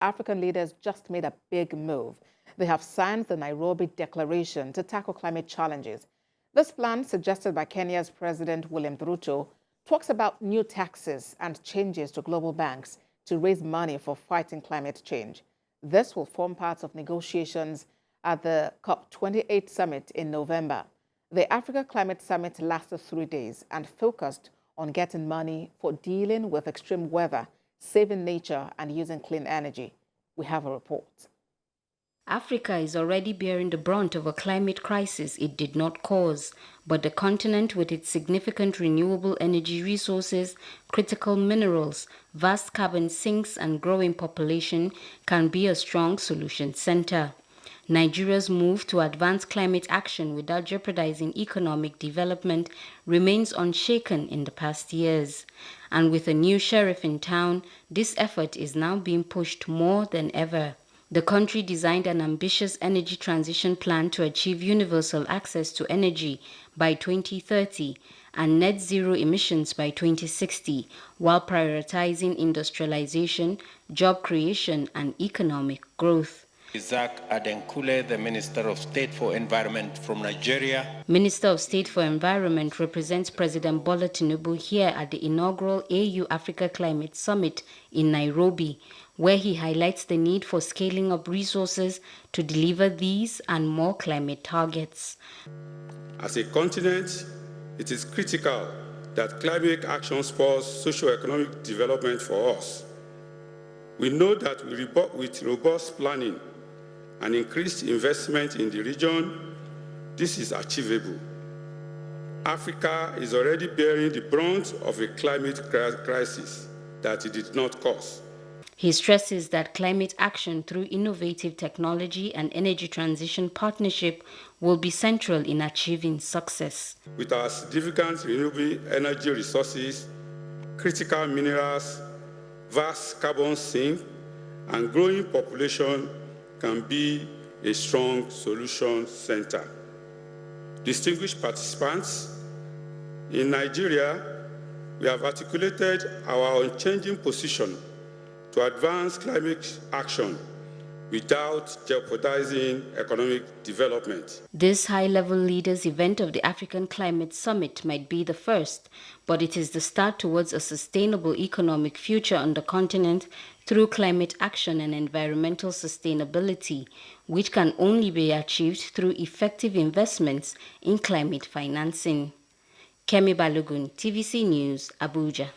African leaders just made a big move. They have signed the Nairobi Declaration to tackle climate challenges. This plan, suggested by Kenya's President William Ruto, talks about new taxes and changes to global banks to raise money for fighting climate change. This will form part of negotiations at the COP28 summit in November. The Africa Climate Summit lasted 3 days and focused on getting money for dealing with extreme weather, saving nature, and using clean energy. We have a report. Africa is already bearing the brunt of a climate crisis it did not cause, but the continent, with its significant renewable energy resources, critical minerals, vast carbon sinks, and growing population, can be a strong solution center. Nigeria's move to advance climate action without jeopardizing economic development remains unshaken in the past years. And with a new sheriff in town, this effort is now being pushed more than ever. The country designed an ambitious energy transition plan to achieve universal access to energy by 2030 and net zero emissions by 2060, while prioritizing industrialization, job creation, and economic growth. Isaac Adenkule, the Minister of State for Environment from Nigeria. Minister of State for Environment represents President Bola Tinubu here at the inaugural AU Africa Climate Summit in Nairobi, where he highlights the need for scaling up resources to deliver these and more climate targets. As a continent, it is critical that climate action spurs socio-economic development for us. We know that with robust planning and increased investment in the region, this is achievable. Africa is already bearing the brunt of a climate crisis that it did not cause. He stresses that climate action through innovative technology and energy transition partnership will be central in achieving success. With our significant renewable energy resources, critical minerals, vast carbon sink, and growing population can be a strong solution center. Distinguished participants, in Nigeria, we have articulated our unchanging position to advance climate action without jeopardizing economic development. This high-level leaders event of the African Climate Summit might be the first, but it is the start towards a sustainable economic future on the continent through climate action and environmental sustainability, which can only be achieved through effective investments in climate financing. Kemi Balogun, TVC News, Abuja.